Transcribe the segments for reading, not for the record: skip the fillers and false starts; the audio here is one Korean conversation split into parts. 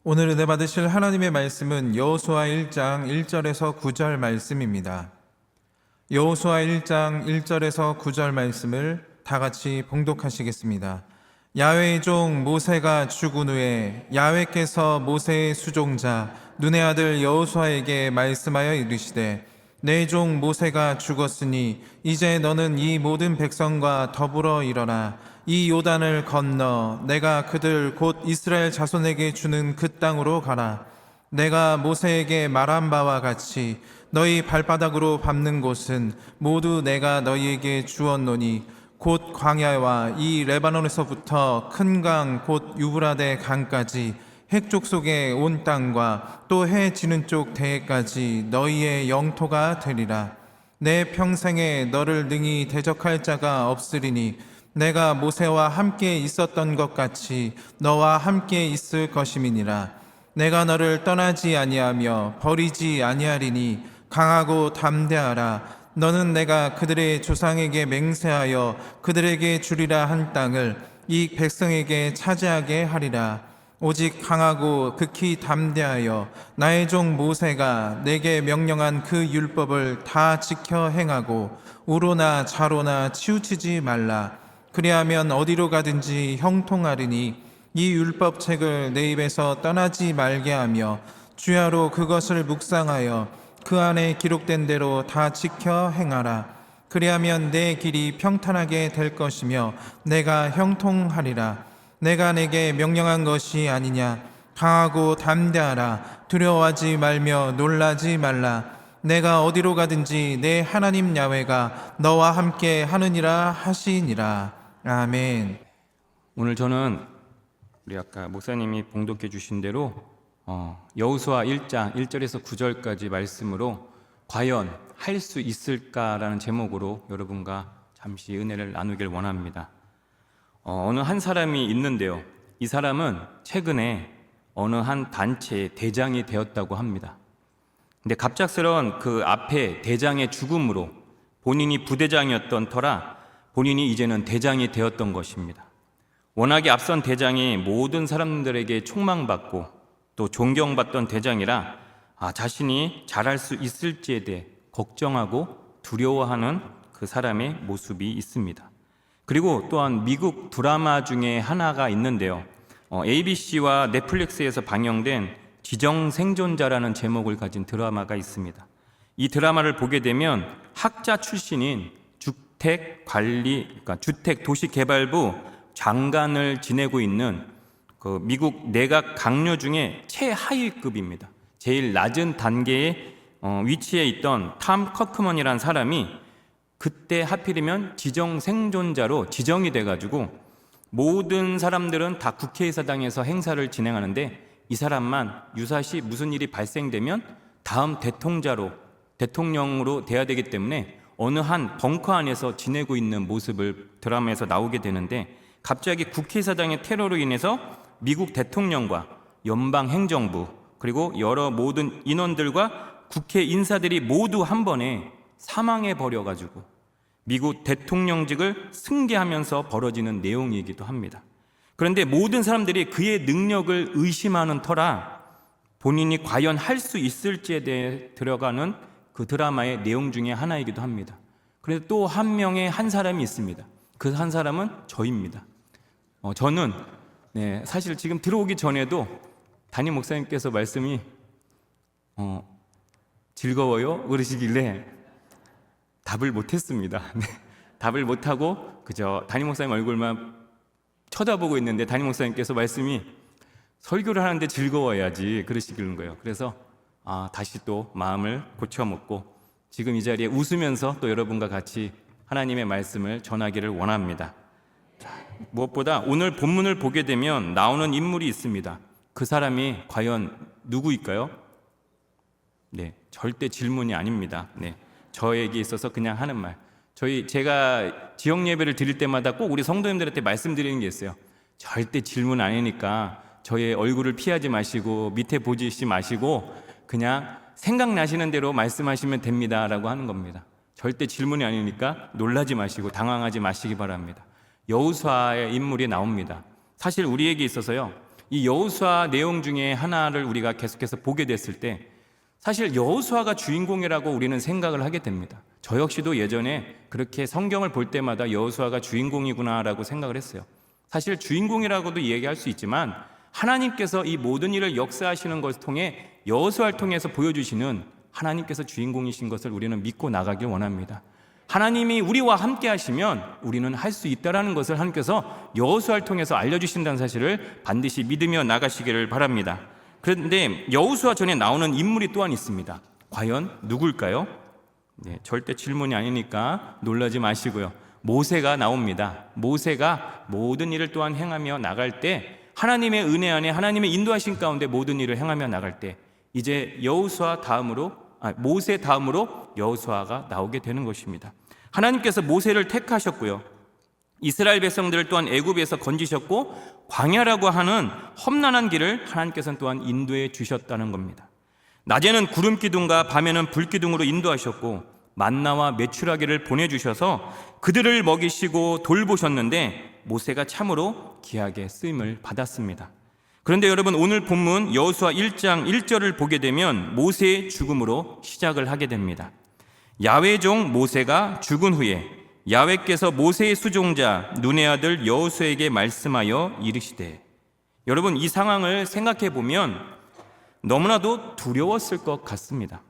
오늘 은혜 받으실 하나님의 말씀은 여호수아 1장 1절에서 9절 말씀입니다. 여호수아 1장 1절에서 9절 말씀을 다 같이 봉독하시겠습니다. 야훼의 종 모세가 죽은 후에 야훼께서 모세의 수종자 눈의 아들 여호수아에게 말씀하여 이르시되 내 종 모세가 죽었으니 이제 너는 이 모든 백성과 더불어 일어나 이 요단을 건너 내가 그들 곧 이스라엘 자손에게 주는 그 땅으로 가라. 내가 모세에게 말한 바와 같이 너희 발바닥으로 밟는 곳은 모두 내가 너희에게 주었노니 곧 광야와 이 레바논에서부터 큰 강 곧 유브라데 강까지 핵족 속의 온 땅과 또 해 지는 쪽 대해까지 너희의 영토가 되리라. 내 평생에 너를 능히 대적할 자가 없으리니 내가 모세와 함께 있었던 것 같이 너와 함께 있을 것임이니라. 내가 너를 떠나지 아니하며 버리지 아니하리니 강하고 담대하라. 너는 내가 그들의 조상에게 맹세하여 그들에게 주리라 한 땅을 이 백성에게 차지하게 하리라. 오직 강하고 극히 담대하여 나의 종 모세가 내게 명령한 그 율법을 다 지켜 행하고 우로나 좌로나 치우치지 말라. 그리하면 어디로 가든지 형통하리니 이 율법책을 내 입에서 떠나지 말게 하며 주야로 그것을 묵상하여 그 안에 기록된 대로 다 지켜 행하라. 그리하면 내 길이 평탄하게 될 것이며 내가 형통하리라. 내가 내게 명령한 것이 아니냐. 강하고 담대하라. 두려워하지 말며 놀라지 말라. 내가 어디로 가든지 내 하나님 야훼가 너와 함께 하느니라 하시니라. 아멘. 오늘 저는 우리 아까 목사님이 봉독해 주신 대로 여호수아 1장 1절에서 9절까지 말씀으로 과연 할 수 있을까라는 제목으로 여러분과 잠시 은혜를 나누길 원합니다. 어느 한 사람이 있는데요. 이 사람은 최근에 어느 한 단체의 대장이 되었다고 합니다. 근데 갑작스러운 그 앞에 대장의 죽음으로 본인이 부대장이었던 터라 본인이 이제는 대장이 되었던 것입니다. 워낙에 앞선 대장이 모든 사람들에게 촉망받고 또 존경받던 대장이라 자신이 잘할 수 있을지에 대해 걱정하고 두려워하는 그 사람의 모습이 있습니다. 그리고 또한 미국 드라마 중에 하나가 있는데요. ABC와 넷플릭스에서 방영된 지정생존자라는 제목을 가진 드라마가 있습니다. 이 드라마를 보게 되면 학자 출신인 주택도시개발부 장관을 지내고 있는 그 미국 내각 강요 중에 최하위급입니다. 제일 낮은 단계의 위치에 있던 탐 커크먼이라는 사람이 그때 하필이면 지정생존자로 지정이 돼가지고 모든 사람들은 다 국회의사당에서 행사를 진행하는데 이 사람만 유사시 무슨 일이 발생되면 다음 대통령으로 돼야 되기 때문에 어느 한 벙커 안에서 지내고 있는 모습을 드라마에서 나오게 되는데 갑자기 국회의사당의 테러로 인해서 미국 대통령과 연방행정부 그리고 여러 모든 인원들과 국회 인사들이 모두 한 번에 사망해 버려가지고 미국 대통령직을 승계하면서 벌어지는 내용이기도 합니다. 그런데 모든 사람들이 그의 능력을 의심하는 터라 본인이 과연 할 수 있을지에 대해 들어가는 그 드라마의 내용 중에 하나이기도 합니다. 그래서 또 한 명의 한 사람이 있습니다. 그 한 사람은 저입니다. 저는 사실 지금 들어오기 전에도 담임 목사님께서 말씀이 즐거워요? 그러시길래 답을 못했습니다. 답을 못하고 그저 담임 목사님 얼굴만 쳐다보고 있는데 담임 목사님께서 말씀이 설교를 하는데 즐거워야지 그러시길는 거예요. 그래서 다시 또 마음을 고쳐먹고 지금 이 자리에 웃으면서 또 여러분과 같이 하나님의 말씀을 전하기를 원합니다. 무엇보다 오늘 본문을 보게 되면 나오는 인물이 있습니다. 그 사람이 과연 누구일까요? 절대 질문이 아닙니다. 저에게 있어서 그냥 하는 말. 제가 지역 예배를 드릴 때마다 꼭 우리 성도님들한테 말씀드리는 게 있어요. 절대 질문 아니니까 저의 얼굴을 피하지 마시고 밑에 보지 마시고 그냥 생각나시는 대로 말씀하시면 됩니다 라고 하는 겁니다. 절대 질문이 아니니까 놀라지 마시고 당황하지 마시기 바랍니다. 여호수아의 인물이 나옵니다. 사실 우리에게 있어서요 이 여호수아 내용 중에 하나를 우리가 계속해서 보게 됐을 때 사실 여호수아가 주인공이라고 우리는 생각을 하게 됩니다. 저 역시도 예전에 그렇게 성경을 볼 때마다 여호수아가 주인공이구나라고 생각을 했어요. 사실 주인공이라고도 얘기할 수 있지만 하나님께서 이 모든 일을 역사하시는 것을 통해 여호수아를 통해서 보여주시는 하나님께서 주인공이신 것을 우리는 믿고 나가길 원합니다. 하나님이 우리와 함께 하시면 우리는 할 수 있다라는 것을 하나님께서 여호수아를 통해서 알려주신다는 사실을 반드시 믿으며 나가시기를 바랍니다. 그런데 여호수아 전에 나오는 인물이 또한 있습니다. 과연 누굴까요? 네, 절대 질문이 아니니까 놀라지 마시고요. 모세가 나옵니다. 모세가 모든 일을 또한 행하며 나갈 때 하나님의 은혜 안에 하나님의 인도하신 가운데 모든 일을 행하며 나갈 때 이제 모세 다음으로 여호수아가 나오게 되는 것입니다. 하나님께서 모세를 택하셨고요. 이스라엘 백성들을 또한 애굽에서 건지셨고 광야라고 하는 험난한 길을 하나님께서는 또한 인도해 주셨다는 겁니다. 낮에는 구름 기둥과 밤에는 불 기둥으로 인도하셨고 만나와 메추라기를 보내주셔서 그들을 먹이시고 돌보셨는데 모세가 참으로 귀하게 쓰임을 받았습니다. 그런데 여러분, 오늘 본문 여호수아 1장 1절을 보게 되면 모세의 죽음으로 시작을 하게 됩니다. 야훼 종 모세가 죽은 후에 야훼께서 모세의 수종자 눈의 아들 여호수아에게 말씀하여 이르시되, 여러분, 이 상황을 생각해 보면 너무나도 두려웠을 것 같습니다.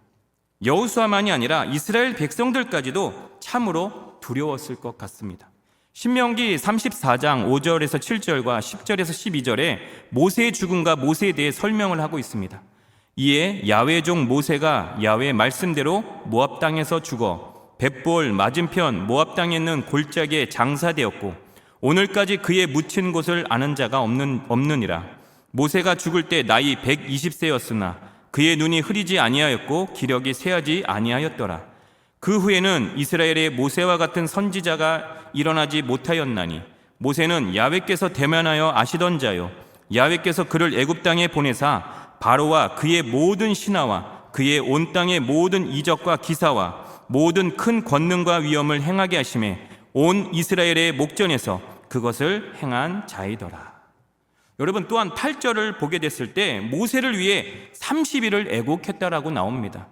여호수아만이 아니라 이스라엘 백성들까지도 참으로 두려웠을 것 같습니다. 신명기 34장 5절에서 7절과 10절에서 12절에 모세의 죽음과 모세에 대해 설명을 하고 있습니다. 이에 야훼 종 모세가 야훼 말씀대로 모압 땅에서 죽어 벳볼 맞은편 모압 땅에 있는 골짜기에 장사되었고 오늘까지 그의 묻힌 곳을 아는 자가 없느니라. 모세가 죽을 때 나이 120세였으나 그의 눈이 흐리지 아니하였고 기력이 쇠하지 아니하였더라. 그 후에는 이스라엘의 모세와 같은 선지자가 일어나지 못하였나니 모세는 야훼께서 대면하여 아시던 자요 야훼께서 그를 애굽 땅에 보내사 바로와 그의 모든 신하와 그의 온 땅의 모든 이적과 기사와 모든 큰 권능과 위엄을 행하게 하심에 온 이스라엘의 목전에서 그것을 행한 자이더라. 여러분, 또한 8절을 보게 됐을 때 모세를 위해 30일을 애곡했다라고 나옵니다.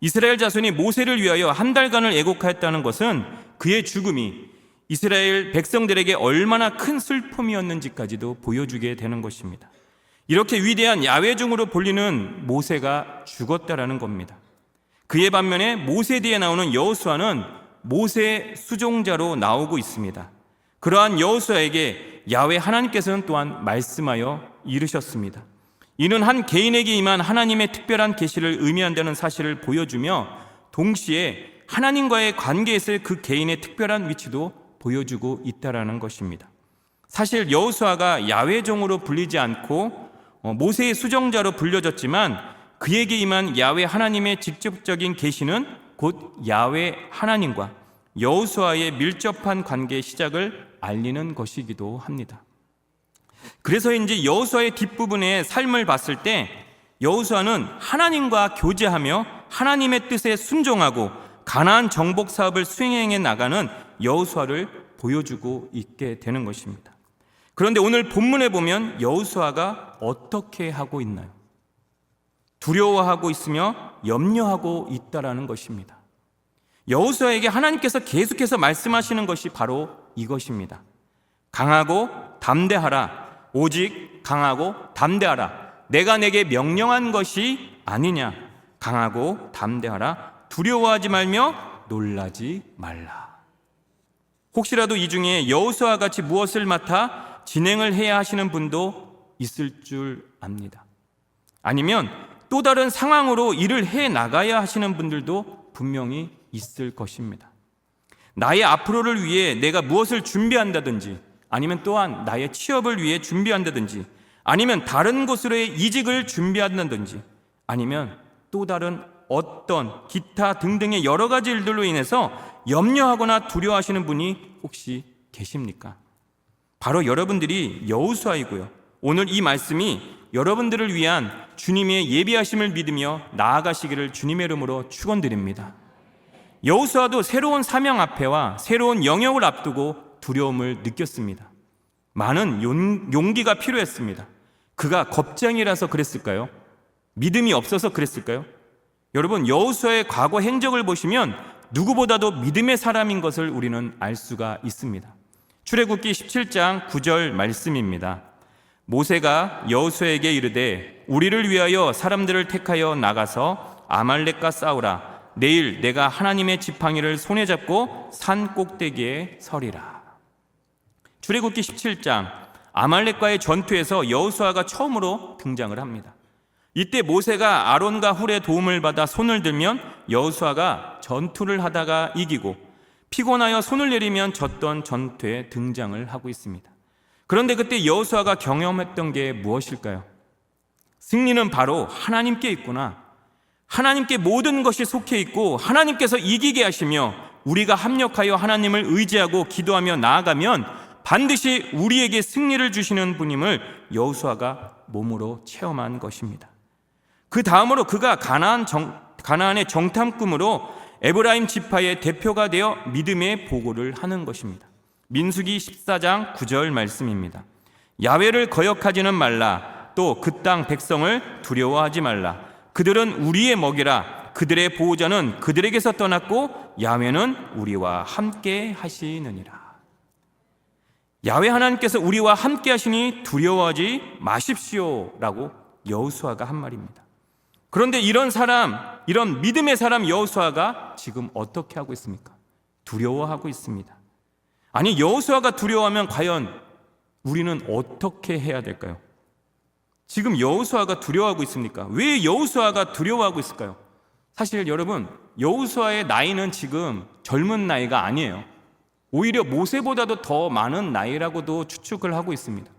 이스라엘 자손이 모세를 위하여 한 달간을 애곡하였다는 것은 그의 죽음이 이스라엘 백성들에게 얼마나 큰 슬픔이었는지까지도 보여주게 되는 것입니다. 이렇게 위대한 야훼 종으로 불리는 모세가 죽었다라는 겁니다. 그의 반면에 모세 뒤에 나오는 여호수아는 모세의 수종자로 나오고 있습니다. 그러한 여호수아에게 야훼 하나님께서는 또한 말씀하여 이르셨습니다. 이는 한 개인에게 임한 하나님의 특별한 계시를 의미한다는 사실을 보여주며 동시에 하나님과의 관계에서의 그 개인의 특별한 위치도 보여주고 있다라는 것입니다. 사실 여호수아가 야훼 종으로 불리지 않고 모세의 수종자로 불려졌지만 그에게 임한 야훼 하나님의 직접적인 계시는 곧 야훼 하나님과 여호수아의 밀접한 관계의 시작을 알리는 것이기도 합니다. 그래서인지 여호수아의 뒷부분의 삶을 봤을 때 여호수아는 하나님과 교제하며 하나님의 뜻에 순종하고 가나안 정복 사업을 수행해 나가는 여호수아를 보여주고 있게 되는 것입니다. 그런데 오늘 본문에 보면 여호수아가 어떻게 하고 있나요? 두려워하고 있으며 염려하고 있다라는 것입니다. 여호수아에게 하나님께서 계속해서 말씀하시는 것이 바로 이것입니다. 강하고 담대하라. 오직 강하고 담대하라. 내가 내게 명령한 것이 아니냐. 강하고 담대하라. 두려워하지 말며 놀라지 말라. 혹시라도 이 중에 여호수아와 같이 무엇을 맡아 진행을 해야 하시는 분도 있을 줄 압니다. 아니면 또 다른 상황으로 일을 해 나가야 하시는 분들도 분명히 있을 것입니다. 나의 앞으로를 위해 내가 무엇을 준비한다든지, 아니면 또한 나의 취업을 위해 준비한다든지, 아니면 다른 곳으로의 이직을 준비한다든지, 아니면 또 다른 어떤 기타 등등의 여러 가지 일들로 인해서 염려하거나 두려워하시는 분이 혹시 계십니까? 바로 여러분들이 여호수아이고요. 오늘 이 말씀이 여러분들을 위한 주님의 예비하심을 믿으며 나아가시기를 주님의 이름으로 축원드립니다. 여호수아도 새로운 사명 앞에와 새로운 영역을 앞두고 두려움을 느꼈습니다. 많은 용기가 필요했습니다. 그가 겁쟁이라서 그랬을까요? 믿음이 없어서 그랬을까요? 여러분, 여호수아의 과거 행적을 보시면 누구보다도 믿음의 사람인 것을 우리는 알 수가 있습니다. 출애굽기 17장 9절 말씀입니다. 모세가 여호수아에게 이르되 우리를 위하여 사람들을 택하여 나가서 아말렉과 싸우라. 내일 내가 하나님의 지팡이를 손에 잡고 산 꼭대기에 서리라. 출애굽기 17장 아말렉과의 전투에서 여호수아가 처음으로 등장을 합니다. 이때 모세가 아론과 훌의 도움을 받아 손을 들면 여호수아가 전투를 하다가 이기고 피곤하여 손을 내리면 졌던 전투에 등장을 하고 있습니다. 그런데 그때 여호수아가 경험했던 게 무엇일까요? 승리는 바로 하나님께 있구나. 하나님께 모든 것이 속해 있고 하나님께서 이기게 하시며 우리가 합력하여 하나님을 의지하고 기도하며 나아가면 반드시 우리에게 승리를 주시는 분임을 여호수아가 몸으로 체험한 것입니다. 그 다음으로 그가 가나안의 정탐꾼으로 에브라임 지파의 대표가 되어 믿음의 보고를 하는 것입니다. 민수기 14장 9절 말씀입니다. 야훼를 거역하지는 말라. 또 그 땅 백성을 두려워하지 말라. 그들은 우리의 먹이라. 그들의 보호자는 그들에게서 떠났고 야훼는 우리와 함께 하시느니라. 야훼 하나님께서 우리와 함께 하시니 두려워하지 마십시오라고 여호수아가 한 말입니다. 그런데 이런 믿음의 사람 여호수아가 지금 어떻게 하고 있습니까? 두려워하고 있습니다. 아니, 여호수아가 두려워하면 과연 우리는 어떻게 해야 될까요? 지금 여호수아가 두려워하고 있습니까? 왜 여호수아가 두려워하고 있을까요? 사실 여러분, 여호수아의 나이는 지금 젊은 나이가 아니에요. 오히려 모세보다도 더 많은 나이라고도 추측을 하고 있습니다.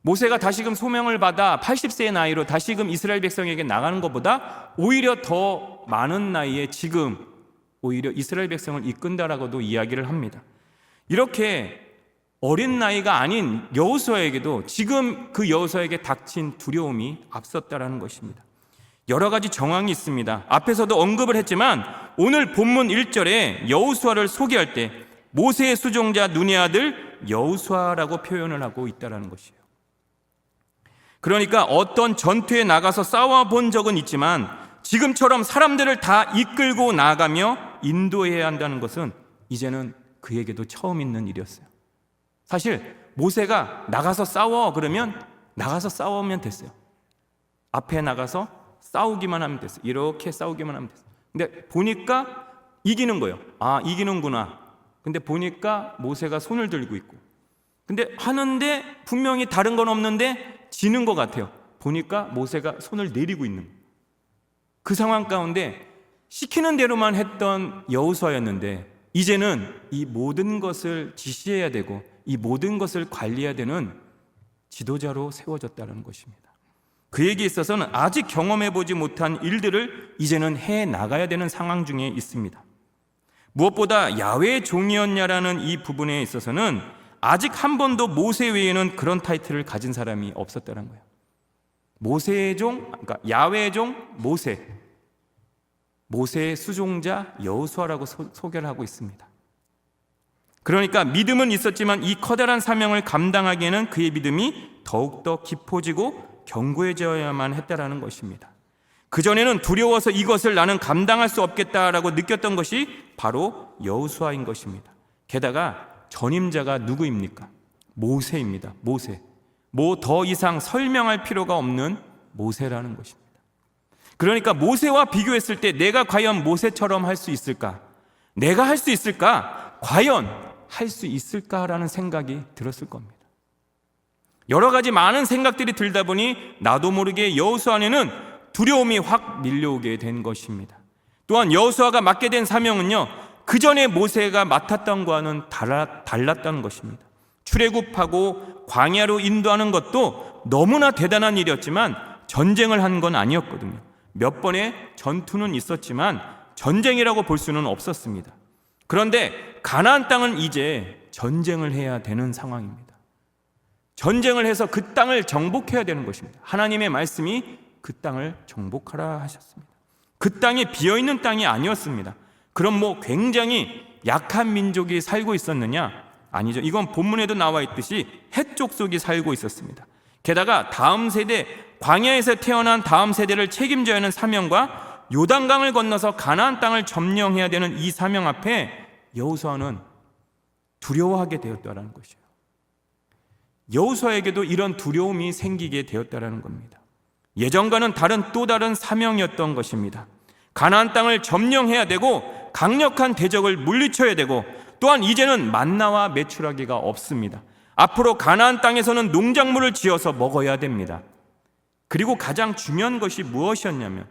모세가 다시금 소명을 받아 80세의 나이로 다시금 이스라엘 백성에게 나가는 것보다 오히려 더 많은 나이에 지금 오히려 이스라엘 백성을 이끈다라고도 이야기를 합니다. 이렇게 어린 나이가 아닌 여호수아에게도 지금 그 여호수아에게 닥친 두려움이 앞섰다라는 것입니다. 여러 가지 정황이 있습니다. 앞에서도 언급을 했지만 오늘 본문 1절에 여호수아를 소개할 때 모세의 수종자 눈의 아들 여호수아라고 표현을 하고 있다는 것이에요. 그러니까 어떤 전투에 나가서 싸워본 적은 있지만 지금처럼 사람들을 다 이끌고 나가며 인도해야 한다는 것은 이제는 그에게도 처음 있는 일이었어요. 사실 모세가 나가서 싸워 그러면 나가서 싸우면 됐어요. 앞에 나가서 싸우기만 하면 됐어요. 이렇게 싸우기만 하면 됐어요. 근데 보니까 이기는 거예요. 아, 이기는구나. 근데 보니까 모세가 손을 들고 있고, 근데 하는데 분명히 다른 건 없는데 지는 것 같아요. 보니까 모세가 손을 내리고 있는 거예요. 그 상황 가운데 시키는 대로만 했던 여호수아였는데 이제는 이 모든 것을 지시해야 되고 이 모든 것을 관리해야 되는 지도자로 세워졌다는 것입니다. 그에게 있어서는 아직 경험해보지 못한 일들을 이제는 해나가야 되는 상황 중에 있습니다. 무엇보다 야훼의 종이었냐라는 이 부분에 있어서는 아직 한 번도 모세 외에는 그런 타이틀을 가진 사람이 없었다는 거예요. 모세의 종, 그러니까 야훼의 종 모세, 모세의 수종자 여호수아라고 소개를 하고 있습니다. 그러니까 믿음은 있었지만 이 커다란 사명을 감당하기에는 그의 믿음이 더욱더 깊어지고 견고해져야만 했다라는 것입니다. 그전에는 두려워서 이것을 나는 감당할 수 없겠다라고 느꼈던 것이 바로 여호수아인 것입니다. 게다가 전임자가 누구입니까? 모세입니다. 모세. 뭐 더 이상 설명할 필요가 없는 모세라는 것입니다. 그러니까 모세와 비교했을 때 내가 과연 모세처럼 할 수 있을까? 내가 할 수 있을까? 과연 할 수 있을까라는 생각이 들었을 겁니다. 여러 가지 많은 생각들이 들다 보니 나도 모르게 여호수아 안에는 두려움이 확 밀려오게 된 것입니다. 또한 여호수아가 맡게 된 사명은요, 그 전에 모세가 맡았던 것과는 달랐다는 것입니다. 출애굽하고 광야로 인도하는 것도 너무나 대단한 일이었지만 전쟁을 한 건 아니었거든요. 몇 번의 전투는 있었지만 전쟁이라고 볼 수는 없었습니다. 그런데 가나안 땅은 이제 전쟁을 해야 되는 상황입니다. 전쟁을 해서 그 땅을 정복해야 되는 것입니다. 하나님의 말씀이 그 땅을 정복하라 하셨습니다. 그 땅이 비어있는 땅이 아니었습니다. 그럼 뭐 굉장히 약한 민족이 살고 있었느냐? 아니죠. 이건 본문에도 나와 있듯이 헷 족속이 살고 있었습니다. 게다가 다음 세대, 광야에서 태어난 다음 세대를 책임져야 하는 사명과 요단강을 건너서 가나안 땅을 점령해야 되는 이 사명 앞에 여호수아는 두려워하게 되었다라는 것이에요. 여호수아에게도 이런 두려움이 생기게 되었다라는 겁니다. 예전과는 또 다른 사명이었던 것입니다. 가나안 땅을 점령해야 되고 강력한 대적을 물리쳐야 되고, 또한 이제는 만나와 메추라기가 없습니다. 앞으로 가나안 땅에서는 농작물을 지어서 먹어야 됩니다. 그리고 가장 중요한 것이 무엇이었냐면,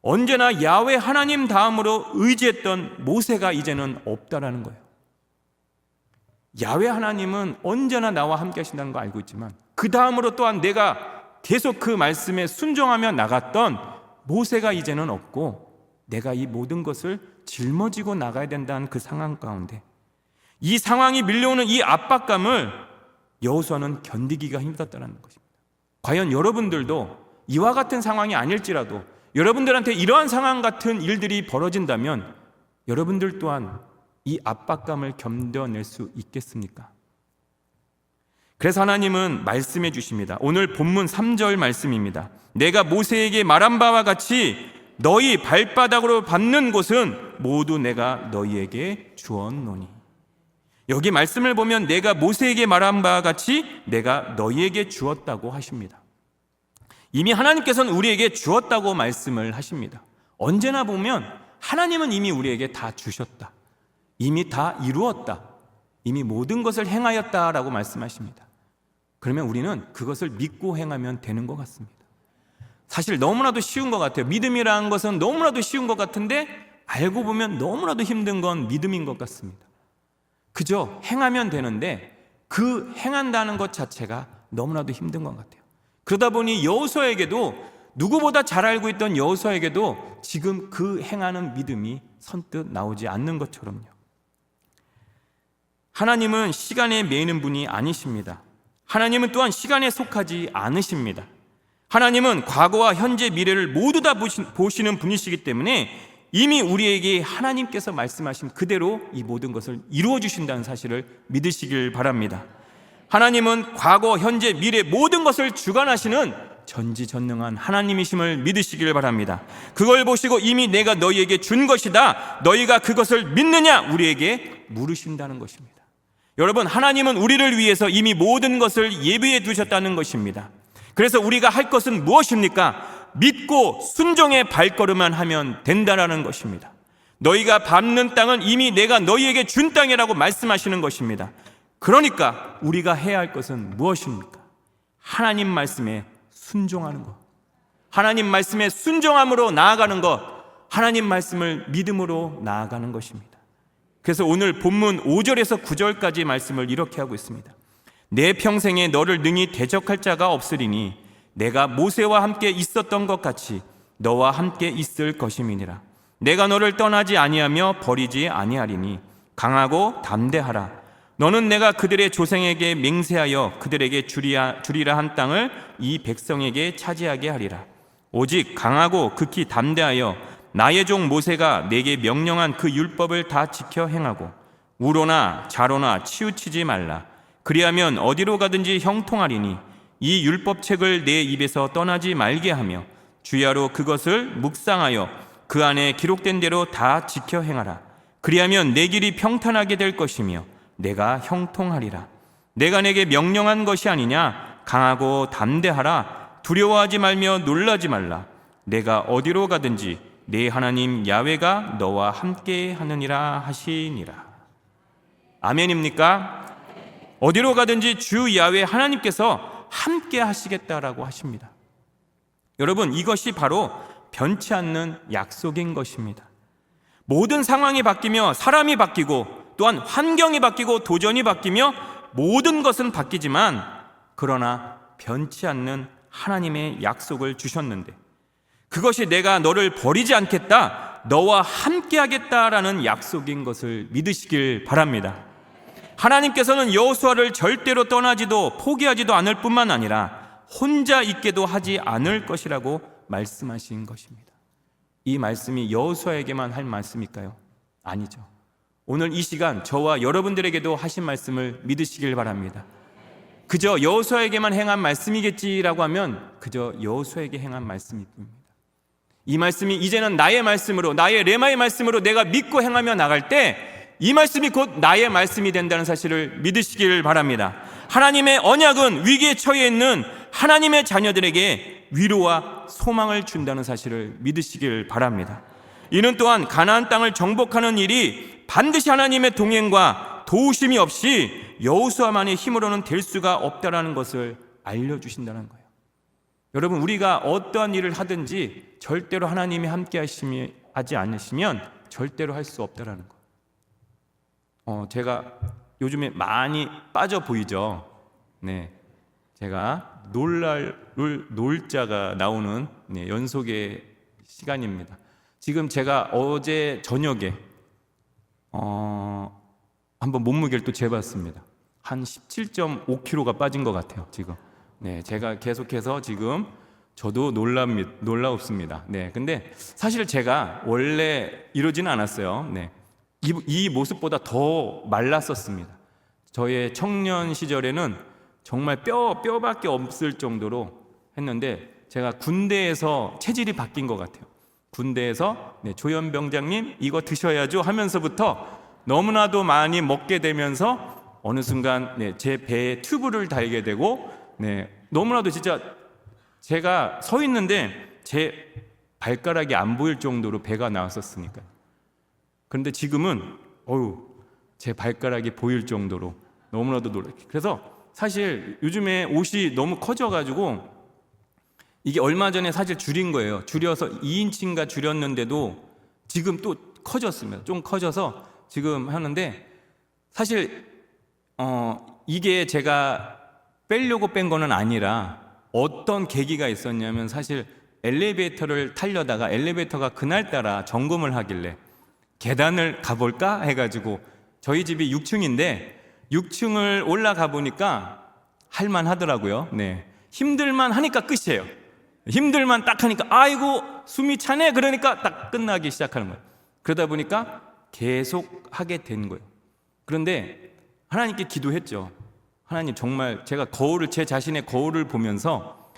언제나 야훼 하나님 다음으로 의지했던 모세가 이제는 없다라는 거예요. 야훼 하나님은 언제나 나와 함께 하신다는 거 알고 있지만, 그 다음으로 또한 내가 계속 그 말씀에 순종하며 나갔던 모세가 이제는 없고, 내가 이 모든 것을 짊어지고 나가야 된다는 그 상황 가운데, 이 상황이 밀려오는 이 압박감을 여호수아는 견디기가 힘들었다는 것입니다. 과연 여러분들도 이와 같은 상황이 아닐지라도 여러분들한테 이러한 상황 같은 일들이 벌어진다면 여러분들 또한 이 압박감을 견뎌낼 수 있겠습니까? 그래서 하나님은 말씀해 주십니다. 오늘 본문 3절 말씀입니다. 내가 모세에게 말한 바와 같이 너희 발바닥으로 밟는 곳은 모두 내가 너희에게 주었노니. 여기 말씀을 보면 내가 모세에게 말한 바와 같이 내가 너희에게 주었다고 하십니다. 이미 하나님께서는 우리에게 주었다고 말씀을 하십니다. 언제나 보면 하나님은 이미 우리에게 다 주셨다, 이미 다 이루었다, 이미 모든 것을 행하였다라고 말씀하십니다. 그러면 우리는 그것을 믿고 행하면 되는 것 같습니다. 사실 너무나도 쉬운 것 같아요. 믿음이라는 것은 너무나도 쉬운 것 같은데 알고 보면 너무나도 힘든 건 믿음인 것 같습니다. 그저 행하면 되는데 그 행한다는 것 자체가 너무나도 힘든 것 같아요. 그러다 보니 여호수아에게도, 누구보다 잘 알고 있던 여호수아에게도 지금 그 행하는 믿음이 선뜻 나오지 않는 것처럼요. 하나님은 시간에 매이는 분이 아니십니다. 하나님은 또한 시간에 속하지 않으십니다. 하나님은 과거와 현재, 미래를 모두 다 보시는 분이시기 때문에 이미 우리에게 하나님께서 말씀하신 그대로 이 모든 것을 이루어 주신다는 사실을 믿으시길 바랍니다. 하나님은 과거, 현재, 미래 모든 것을 주관하시는 전지전능한 하나님이심을 믿으시길 바랍니다. 그걸 보시고 이미 내가 너희에게 준 것이다, 너희가 그것을 믿느냐 우리에게 물으신다는 것입니다. 여러분, 하나님은 우리를 위해서 이미 모든 것을 예비해 두셨다는 것입니다. 그래서 우리가 할 것은 무엇입니까? 믿고 순종의 발걸음만 하면 된다는 것입니다. 너희가 밟는 땅은 이미 내가 너희에게 준 땅이라고 말씀하시는 것입니다. 그러니까 우리가 해야 할 것은 무엇입니까? 하나님 말씀에 순종하는 것, 하나님 말씀에 순종함으로 나아가는 것, 하나님 말씀을 믿음으로 나아가는 것입니다. 그래서 오늘 본문 5절에서 9절까지 말씀을 이렇게 하고 있습니다. 내 평생에 너를 능히 대적할 자가 없으리니 내가 모세와 함께 있었던 것 같이 너와 함께 있을 것임이니라. 내가 너를 떠나지 아니하며 버리지 아니하리니 강하고 담대하라. 너는 내가 그들의 조상에게 맹세하여 그들에게 주리라 한 땅을 이 백성에게 차지하게 하리라. 오직 강하고 극히 담대하여 나의 종 모세가 내게 명령한 그 율법을 다 지켜 행하고 우로나 자로나 치우치지 말라. 그리하면 어디로 가든지 형통하리니 이 율법책을 내 입에서 떠나지 말게 하며 주야로 그것을 묵상하여 그 안에 기록된 대로 다 지켜 행하라. 그리하면 내 길이 평탄하게 될 것이며 내가 형통하리라. 내가 내게 명령한 것이 아니냐? 강하고 담대하라. 두려워하지 말며 놀라지 말라. 내가 어디로 가든지 내 하나님 야훼가 너와 함께 하느니라 하시니라. 아멘입니까? 어디로 가든지 주 야훼 하나님께서 함께 하시겠다라고 하십니다. 여러분, 이것이 바로 변치 않는 약속인 것입니다. 모든 상황이 바뀌며 사람이 바뀌고 또한 환경이 바뀌고 도전이 바뀌며 모든 것은 바뀌지만, 그러나 변치 않는 하나님의 약속을 주셨는데 그것이 내가 너를 버리지 않겠다, 너와 함께 하겠다라는 약속인 것을 믿으시길 바랍니다. 하나님께서는 여호수아를 절대로 떠나지도 포기하지도 않을 뿐만 아니라 혼자 있게도 하지 않을 것이라고 말씀하신 것입니다. 이 말씀이 여호수아에게만 할 말씀일까요? 아니죠. 오늘 이 시간 저와 여러분들에게도 하신 말씀을 믿으시길 바랍니다. 그저 여호수아에게만 행한 말씀이겠지라고 하면 그저 여호수아에게 행한 말씀일 뿐입니다. 이 말씀이 이제는 나의 말씀으로, 나의 레마의 말씀으로 내가 믿고 행하며 나갈 때 이 말씀이 곧 나의 말씀이 된다는 사실을 믿으시길 바랍니다. 하나님의 언약은 위기에 처해 있는 하나님의 자녀들에게 위로와 소망을 준다는 사실을 믿으시길 바랍니다. 이는 또한 가나안 땅을 정복하는 일이 반드시 하나님의 동행과 도우심이 없이 여호수아만의 힘으로는 될 수가 없다라는 것을 알려주신다는 거예요. 여러분, 우리가 어떠한 일을 하든지 절대로 하나님이 함께 하지 않으시면 절대로 할 수 없다라는 거예요. 제가 요즘에 많이 빠져 보이죠. 네, 제가 놀자가 나오는 연속의 시간입니다. 지금 제가 어제 저녁에 한번 몸무게를 또 재봤습니다. 한 17.5kg가 빠진 것 같아요, 지금. 네, 제가 계속해서 지금 저도 놀랍습니다. 네, 근데 사실 제가 원래 이러지는 않았어요. 네, 이 모습보다 더 말랐었습니다. 저의 청년 시절에는 정말 뼈밖에 없을 정도로 했는데 제가 군대에서 체질이 바뀐 것 같아요. 군대에서 조연병장님 이거 드셔야죠 하면서부터 너무나도 많이 먹게 되면서 어느 순간 제 배에 튜브를 달게 되고 너무나도 진짜 제가 서 있는데 제 발가락이 안 보일 정도로 배가 나왔었으니까. 그런데 지금은 제 발가락이 보일 정도로 너무나도 놀랍게. 그래서 사실 요즘에 옷이 너무 커져가지고 이게 얼마 전에 사실 줄인 거예요. 줄여서 2인치인가 줄였는데도 지금 또 커졌습니다. 좀 커져서 지금 하는데 사실 이게 제가 빼려고 뺀 거는 아니라 어떤 계기가 있었냐면 사실 엘리베이터를 타려다가 엘리베이터가 그날따라 점검을 하길래 계단을 가볼까 해가지고 저희 집이 6층인데 6층을 올라가 보니까 할만하더라고요. 네, 힘들만 하니까 끝이에요. 힘들만 딱 하니까 아이고 숨이 차네 그러니까 딱 끝나기 시작하는 거예요. 그러다 보니까 계속 하게 된 거예요. 그런데 하나님께 기도했죠. 하나님, 정말 제가 제 자신의 거울을 보면서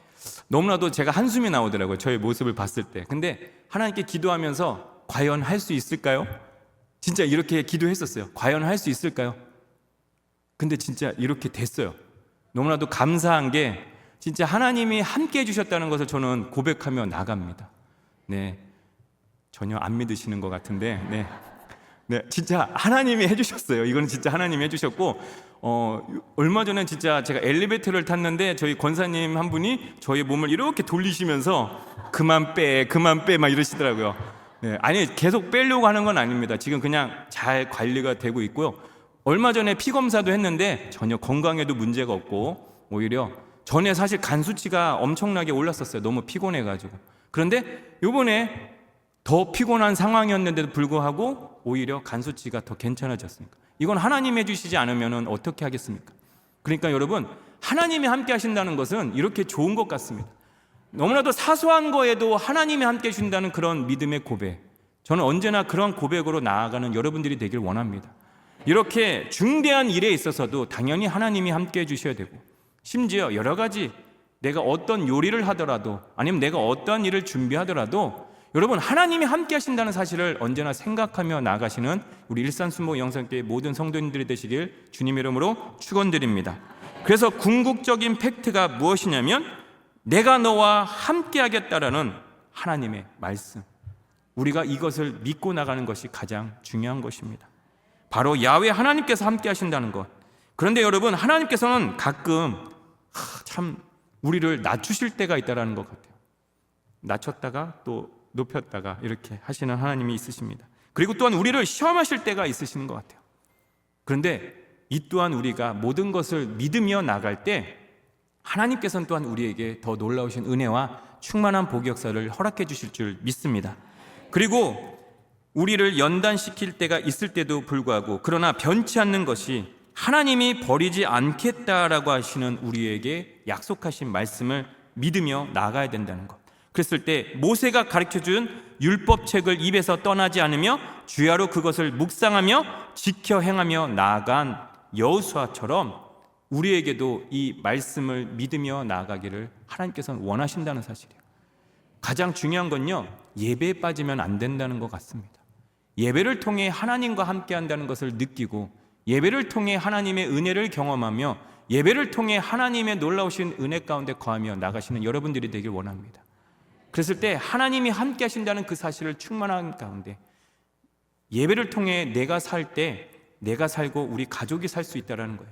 너무나도 제가 한숨이 나오더라고요. 저의 모습을 봤을 때. 근데 하나님께 기도하면서 과연 할 수 있을까요? 진짜 이렇게 기도했었어요. 과연 할 수 있을까요? 근데 진짜 이렇게 됐어요. 너무나도 감사한 게 진짜 하나님이 함께 해주셨다는 것을 저는 고백하며 나갑니다. 네, 전혀 안 믿으시는 것 같은데 네, 진짜 하나님이 해주셨어요. 이거는 진짜 하나님이 해주셨고 얼마 전에 진짜 제가 엘리베이터를 탔는데 저희 권사님 한 분이 저희 몸을 이렇게 돌리시면서 그만 빼 막 이러시더라고요. 네, 아니 계속 빼려고 하는 건 아닙니다. 지금 그냥 잘 관리가 되고 있고요. 얼마 전에 피 검사도 했는데 전혀 건강에도 문제가 없고 오히려 전에 사실 간 수치가 엄청나게 올랐었어요. 너무 피곤해가지고. 그런데 이번에 더 피곤한 상황이었는데도 불구하고 오히려 간 수치가 더 괜찮아졌으니까 이건 하나님 해주시지 않으면 어떻게 하겠습니까? 그러니까 여러분, 하나님이 함께 하신다는 것은 이렇게 좋은 것 같습니다. 너무나도 사소한 거에도 하나님이 함께 해준다는 그런 믿음의 고백, 저는 언제나 그런 고백으로 나아가는 여러분들이 되길 원합니다. 이렇게 중대한 일에 있어서도 당연히 하나님이 함께 해주셔야 되고, 심지어 여러 가지 내가 어떤 요리를 하더라도 아니면 내가 어떤 일을 준비하더라도 여러분, 하나님이 함께 하신다는 사실을 언제나 생각하며 나가시는 우리 일산순모 영성교회 모든 성도님들이 되시길 주님 이름으로 축원드립니다. 그래서 궁극적인 팩트가 무엇이냐면 내가 너와 함께 하겠다라는 하나님의 말씀, 우리가 이것을 믿고 나가는 것이 가장 중요한 것입니다. 바로 야훼 하나님께서 함께 하신다는 것. 그런데 여러분, 하나님께서는 가끔 참 우리를 낮추실 때가 있다는 것 같아요. 낮췄다가 또 높였다가 이렇게 하시는 하나님이 있으십니다. 그리고 또한 우리를 시험하실 때가 있으시는 것 같아요. 그런데 이 또한 우리가 모든 것을 믿으며 나갈 때 하나님께서는 또한 우리에게 더 놀라우신 은혜와 충만한 복의 역사를 허락해 주실 줄 믿습니다. 그리고 우리를 연단시킬 때가 있을 때도 불구하고 그러나 변치 않는 것이 하나님이 버리지 않겠다라고 하시는 우리에게 약속하신 말씀을 믿으며 나아가야 된다는 것. 그랬을 때 모세가 가르쳐준 율법책을 입에서 떠나지 않으며 주야로 그것을 묵상하며 지켜 행하며 나아간 여호수아처럼 우리에게도 이 말씀을 믿으며 나아가기를 하나님께서는 원하신다는 사실이에요. 가장 중요한 건요, 예배에 빠지면 안 된다는 것 같습니다. 예배를 통해 하나님과 함께 한다는 것을 느끼고, 예배를 통해 하나님의 은혜를 경험하며, 예배를 통해 하나님의 놀라우신 은혜 가운데 거하며 나가시는 여러분들이 되길 원합니다. 그랬을 때 하나님이 함께 하신다는 그 사실을 충만한 가운데, 예배를 통해 내가 살 때 내가 살고 우리 가족이 살 수 있다는 거예요.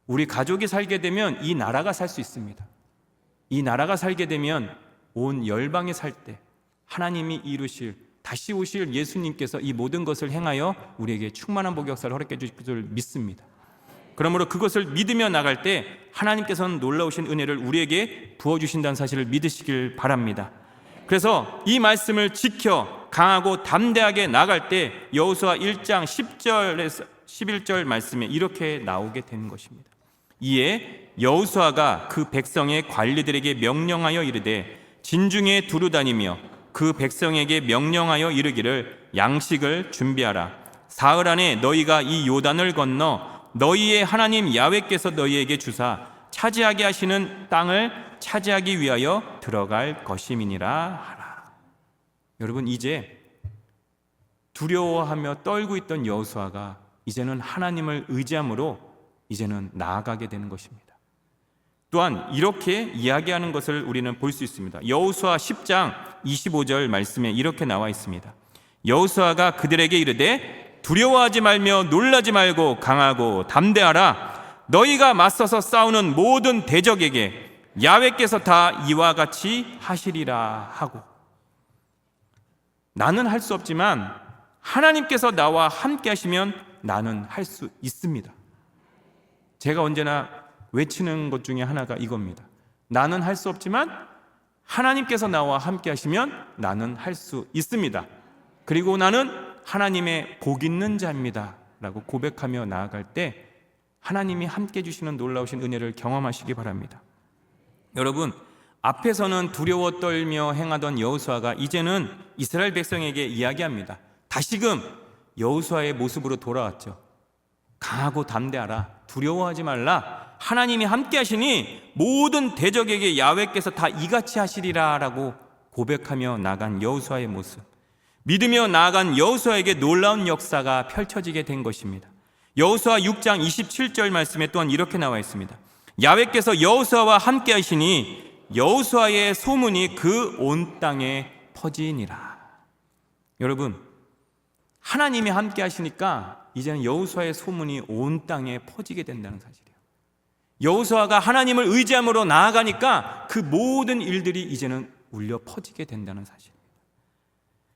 우리 가족이 살게 되면 이 나라가 살 수 있습니다. 이 나라가 살게 되면 온 열방이 살 때 하나님이 이루실, 다시 오실 예수님께서 이 모든 것을 행하여 우리에게 충만한 복의 역사를 허락해 주실 것을 믿습니다. 그러므로 그것을 믿으며 나갈 때 하나님께서는 놀라우신 은혜를 우리에게 부어주신다는 사실을 믿으시길 바랍니다. 그래서 이 말씀을 지켜 강하고 담대하게 나갈 때 여호수아 1장 10절에서 11절 말씀에 이렇게 나오게 되는 것입니다. 이에 여호수아가 그 백성의 관리들에게 명령하여 이르되 진중에 두루 다니며 그 백성에게 명령하여 이르기를 양식을 준비하라. 사흘 안에 너희가 이 요단을 건너 너희의 하나님 야훼께서 너희에게 주사 차지하게 하시는 땅을 차지하기 위하여 들어갈 것임이니라 하라. 여러분, 이제 두려워하며 떨고 있던 여호수아가 이제는 하나님을 의지함으로 이제는 나아가게 되는 것입니다. 또한 이렇게 이야기하는 것을 우리는 볼 수 있습니다. 여호수아 10장 25절 말씀에 이렇게 나와 있습니다. 여호수아가 그들에게 이르되 두려워하지 말며 놀라지 말고 강하고 담대하라. 너희가 맞서서 싸우는 모든 대적에게 야훼께서 다 이와 같이 하시리라 하고, 나는 할 수 없지만 하나님께서 나와 함께 하시면 나는 할 수 있습니다. 제가 언제나 외치는 것 중에 하나가 이겁니다. 나는 할 수 없지만 하나님께서 나와 함께 하시면 나는 할 수 있습니다. 그리고 나는 하나님의 복 있는 자입니다 라고 고백하며 나아갈 때 하나님이 함께 주시는 놀라우신 은혜를 경험하시기 바랍니다. 여러분, 앞에서는 두려워 떨며 행하던 여호수아가 이제는 이스라엘 백성에게 이야기합니다. 다시금 여호수아의 모습으로 돌아왔죠. 강하고 담대하라. 두려워하지 말라. 하나님이 함께 하시니 모든 대적에게 야훼께서 다 이같이 하시리라 라고 고백하며 나간 여호수아의 모습, 믿으며 나아간 여호수아에게 놀라운 역사가 펼쳐지게 된 것입니다. 여호수아 6장 27절 말씀에 또한 이렇게 나와 있습니다. 야훼께서 여호수아와 함께 하시니 여호수아의 소문이 그 온 땅에 퍼지니라. 여러분, 하나님이 함께 하시니까 이제는 여호수아의 소문이 온 땅에 퍼지게 된다는 사실이에요. 여호수아가 하나님을 의지함으로 나아가니까 그 모든 일들이 이제는 울려 퍼지게 된다는 사실입니다.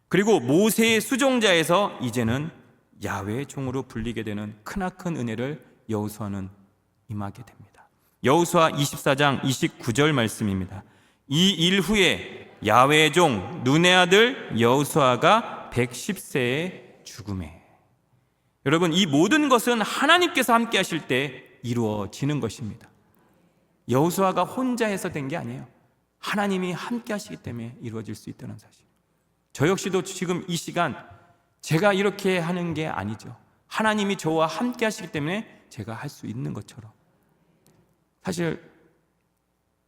그리고 모세의 수종자에서 이제는 야훼의 종으로 불리게 되는 크나큰 은혜를 여호수아는 임하게 됩니다. 여호수아 24장 29절 말씀입니다. 이 일 후에 야훼의 종 눈의 아들 여호수아가 110세에 죽음에. 여러분, 이 모든 것은 하나님께서 함께 하실 때 이루어지는 것입니다. 여호수아가 혼자 해서 된 게 아니에요. 하나님이 함께 하시기 때문에 이루어질 수 있다는 사실. 저 역시도 지금 이 시간 제가 이렇게 하는 게 아니죠. 하나님이 저와 함께 하시기 때문에 제가 할 수 있는 것처럼. 사실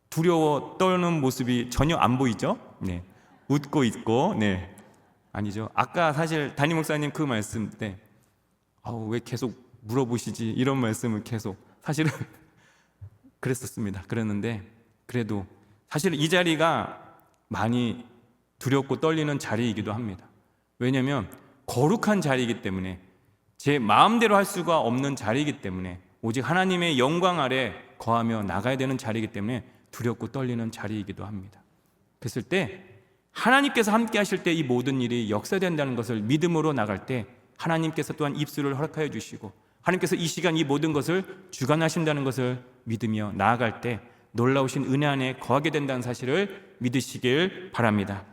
두려워 떠는 모습이 전혀 안 보이죠? 네. 웃고 있고, 네. 아니죠. 아까 사실 담임 목사님 그 말씀 때 왜 계속 물어보시지? 이런 말씀을 계속 사실은 그랬었습니다. 그랬는데 그래도 사실 이 자리가 많이 두렵고 떨리는 자리이기도 합니다. 왜냐하면 거룩한 자리이기 때문에, 제 마음대로 할 수가 없는 자리이기 때문에, 오직 하나님의 영광 아래 거하며 나가야 되는 자리이기 때문에 두렵고 떨리는 자리이기도 합니다. 그랬을 때 하나님께서 함께 하실 때 이 모든 일이 역사된다는 것을 믿음으로 나갈 때 하나님께서 또한 입술을 허락하여 주시고 하나님께서 이 시간 이 모든 것을 주관하신다는 것을 믿으며 나아갈 때 놀라우신 은혜 안에 거하게 된다는 사실을 믿으시길 바랍니다.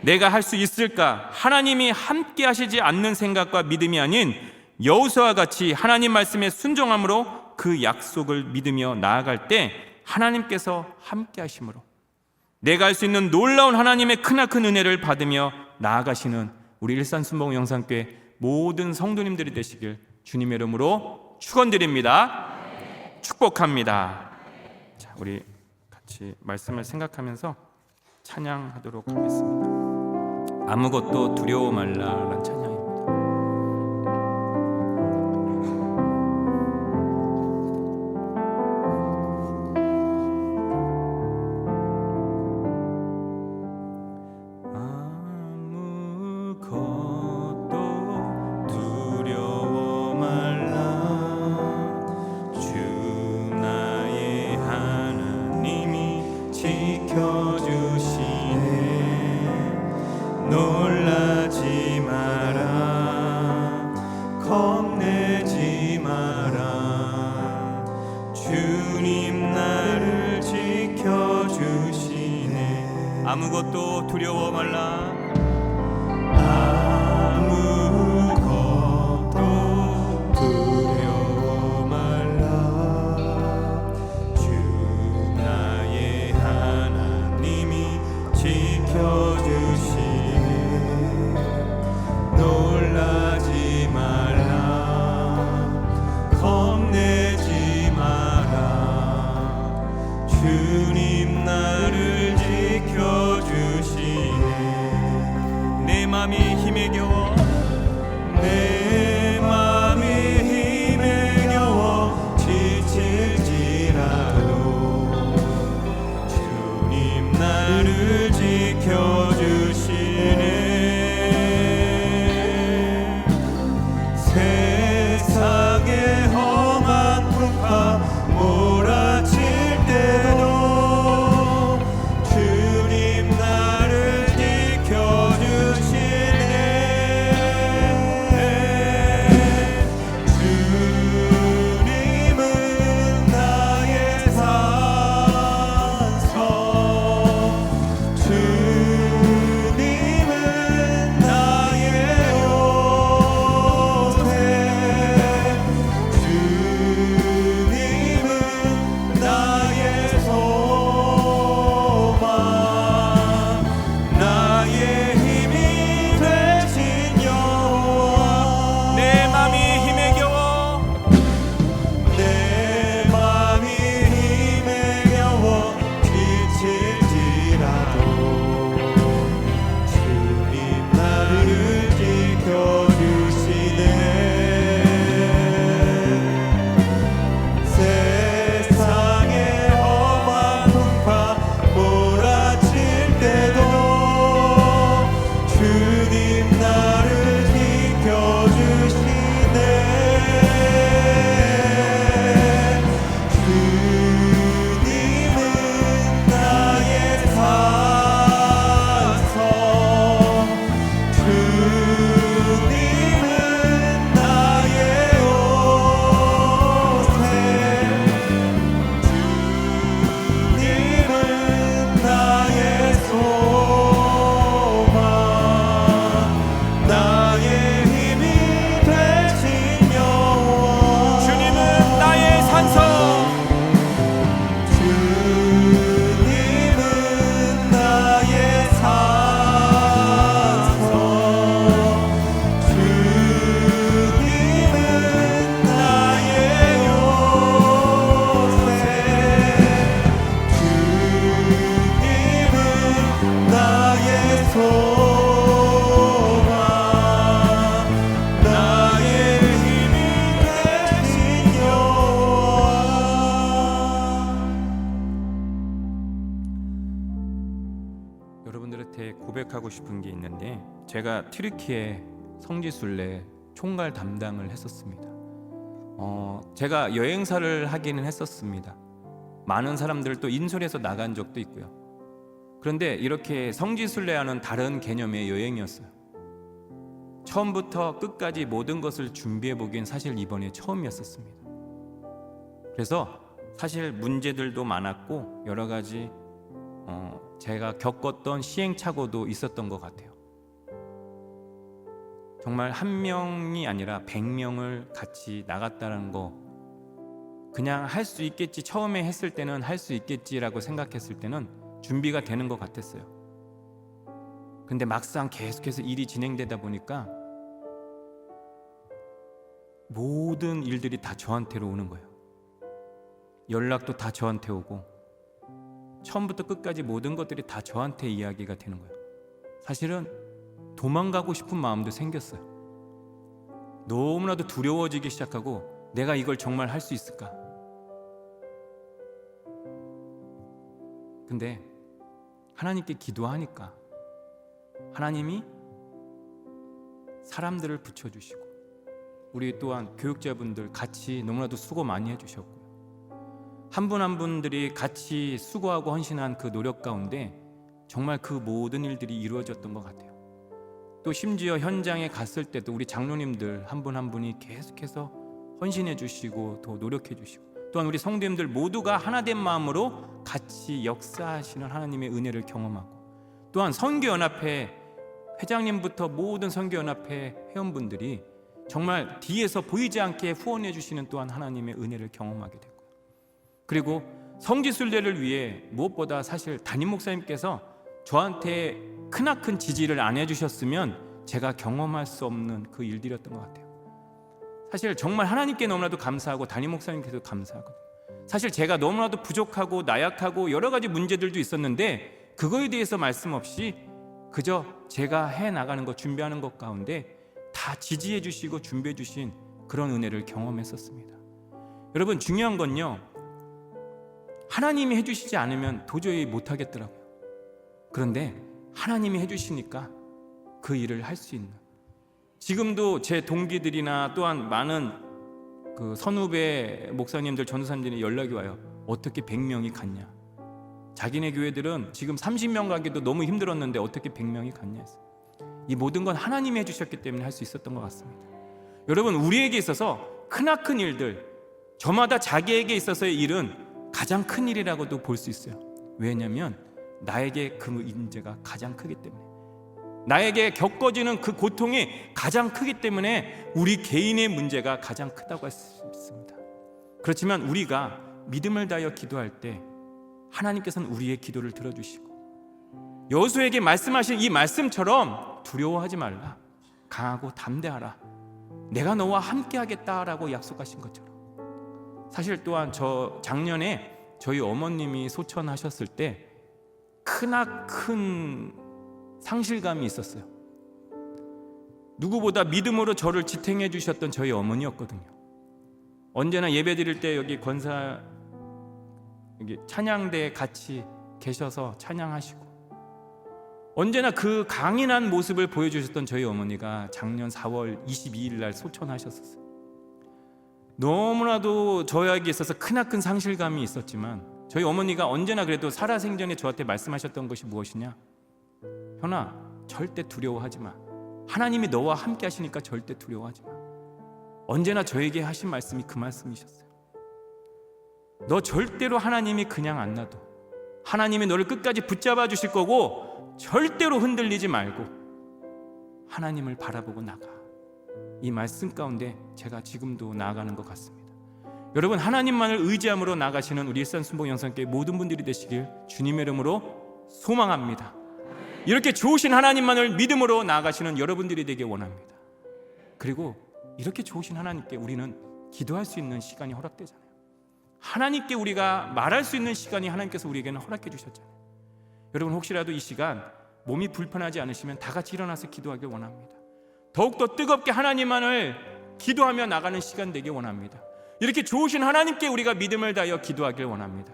내가 할 수 있을까? 하나님이 함께 하시지 않는 생각과 믿음이 아닌 여호수아와 같이 하나님 말씀에 순종함으로 그 약속을 믿으며 나아갈 때 하나님께서 함께 하심으로 내가 할 수 있는 놀라운 하나님의 크나큰 은혜를 받으며 나아가시는 우리 일산순복음 영상교회 모든 성도님들이 되시길 주님의 이름으로 축원드립니다. 축복합니다. 자, 우리 같이 말씀을 생각하면서 찬양하도록 하겠습니다. 아무것도 두려워 말라라는 찬양입니다. 놀라지 마라, 겁내지 마라. 주님 나를 지켜주시네. 아무것도 두려워 말라. 아무것도 두려워 말라. 주 나의 하나님이 지켜주시네. 놀라지 말라, 겁내지 마라. 주님 나를 지켜주시네. 내 맘이 힘에 겨워 내 맘이 힘에 겨워 지칠지라도 주님 나를 지켜주시네. 세상의 험한 풍파 몰아칠 때도 주님 나를 지켜주시네. 주님은 나의 산성, 주님은 나의 요새, 주님은 나의 소망, 나의 힘이 되신 여호와. 내 맘이 힘에 겨워 내 맘이 힘에 겨워 지칠지라도 주님 나를 지켜주시네. 세상의 험한 풍파 몰아칠 때도 주님 나를 지켜주시네. 주님은 나의 산성, 주님은 나의 요새, 주님은 나의 소망, 나의 힘이 되신 여호와. 주님은 나의 산성 주님은 나의 산성, 주님은 나의 요새, 주님은 나의 소망, 나의 힘이 되신 여호와. 여러분들한테 고백하고 싶은 게 있는데, 제가 튀르키예 성지순례 총괄 담당을 했었습니다. 제가 여행사를 하기는 했었습니다. 많은 사람들 또 인솔해서 나간 적도 있고요. 그런데 이렇게 성지순례와는 다른 개념의 여행이었어요. 처음부터 끝까지 모든 것을 준비해 보기엔 사실 이번이 처음이었었습니다. 그래서 사실 문제들도 많았고 여러 가지 제가 겪었던 시행착오도 있었던 것 같아요. 정말 한 명이 아니라 100명을 같이 나갔다는 거, 그냥 할 수 있겠지, 처음에 했을 때는 할 수 있겠지라고 생각했을 때는 준비가 되는 것 같았어요. 근데 막상 계속해서 일이 진행되다 보니까 모든 일들이 다 저한테로 오는 거예요. 연락도 다 저한테 오고 처음부터 끝까지 모든 것들이 다 저한테 이야기가 되는 거예요. 사실은 도망가고 싶은 마음도 생겼어요. 너무나도 두려워지기 시작하고 내가 이걸 정말 할 수 있을까? 근데 하나님께 기도하니까 하나님이 사람들을 붙여주시고 우리 또한 교육자분들 같이 너무나도 수고 많이 해주셨고요. 한 분 한 분들이 같이 수고하고 헌신한 그 노력 가운데 정말 그 모든 일들이 이루어졌던 것 같아요. 또 심지어 현장에 갔을 때도 우리 장로님들 한 분 한 분이 계속해서 헌신해 주시고 더 노력해 주시고 또한 우리 성도님들 모두가 하나된 마음으로 같이 역사하시는 하나님의 은혜를 경험하고 또한 선교연합회 회장님부터 모든 선교연합회 회원분들이 정말 뒤에서 보이지 않게 후원해 주시는 또한 하나님의 은혜를 경험하게 되고요. 그리고 성지순례를 위해 무엇보다 사실 담임 목사님께서 저한테 크나큰 지지를 안 해주셨으면 제가 경험할 수 없는 그 일들이었던 것 같아요. 사실 정말 하나님께 너무나도 감사하고 담임 목사님께도 감사하거든요. 사실 제가 너무나도 부족하고 나약하고 여러 가지 문제들도 있었는데 그거에 대해서 말씀 없이 그저 제가 해나가는 것, 준비하는 것 가운데 다 지지해 주시고 준비해 주신 그런 은혜를 경험했었습니다. 여러분, 중요한 건요, 하나님이 해주시지 않으면 도저히 못하겠더라고요. 그런데 하나님이 해주시니까 그 일을 할 수 있는, 지금도 제 동기들이나 또한 많은 그 선후배 목사님들, 전도사님들이 연락이 와요. 어떻게 100명이 갔냐? 자기네 교회들은 지금 30명 가기도 너무 힘들었는데 어떻게 100명이 갔냐 했어요. 이 모든 건 하나님이 해주셨기 때문에 할 수 있었던 것 같습니다. 여러분, 우리에게 있어서 크나큰 일들, 저마다 자기에게 있어서의 일은 가장 큰 일이라고도 볼 수 있어요. 왜냐하면 나에게 그 인재가 가장 크기 때문에, 나에게 겪어지는 그 고통이 가장 크기 때문에 우리 개인의 문제가 가장 크다고 할 수 있습니다. 그렇지만 우리가 믿음을 다하여 기도할 때 하나님께서는 우리의 기도를 들어주시고 여호수아에게 말씀하신 이 말씀처럼 두려워하지 말라, 강하고 담대하라, 내가 너와 함께 하겠다라고 약속하신 것처럼. 사실 또한 저 작년에 저희 어머님이 소천하셨을 때 크나큰 상실감이 있었어요. 누구보다 믿음으로 저를 지탱해 주셨던 저희 어머니였거든요. 언제나 예배 드릴 때 여기 권사 여기 찬양대에 같이 계셔서 찬양하시고 언제나 그 강인한 모습을 보여주셨던 저희 어머니가 작년 4월 22일 날 소천하셨었어요. 너무나도 저에게 있어서 크나큰 상실감이 있었지만 저희 어머니가 언제나 그래도 살아생전에 저한테 말씀하셨던 것이 무엇이냐? 현아, 절대 두려워하지 마. 하나님이 너와 함께 하시니까 절대 두려워하지 마. 언제나 저에게 하신 말씀이 그 말씀이셨어요. 너 절대로 하나님이 그냥 안 놔둬. 하나님이 너를 끝까지 붙잡아 주실 거고 절대로 흔들리지 말고 하나님을 바라보고 나가. 이 말씀 가운데 제가 지금도 나아가는 것 같습니다. 여러분, 하나님만을 의지함으로 나가시는 우리 일산순복 영성교회 모든 분들이 되시길 주님의 이름으로 소망합니다. 이렇게 좋으신 하나님만을 믿음으로 나아가시는 여러분들이 되길 원합니다. 그리고 이렇게 좋으신 하나님께 우리는 기도할 수 있는 시간이 허락되잖아요. 하나님께 우리가 말할 수 있는 시간이 하나님께서 우리에게는 허락해 주셨잖아요. 여러분, 혹시라도 이 시간 몸이 불편하지 않으시면 다 같이 일어나서 기도하길 원합니다. 더욱더 뜨겁게 하나님만을 기도하며 나가는 시간 되길 원합니다. 이렇게 좋으신 하나님께 우리가 믿음을 다하여 기도하길 원합니다.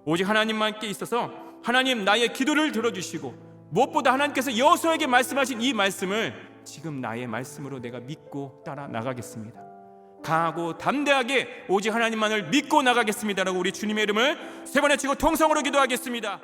오직 하나님만께 있어서 하나님, 나의 기도를 들어주시고 무엇보다 하나님께서 여호수아에게 말씀하신 이 말씀을 지금 나의 말씀으로 내가 믿고 따라 나가겠습니다. 강하고 담대하게 오직 하나님만을 믿고 나가겠습니다라고 우리 주님의 이름을 세 번 외치고 통성으로 기도하겠습니다.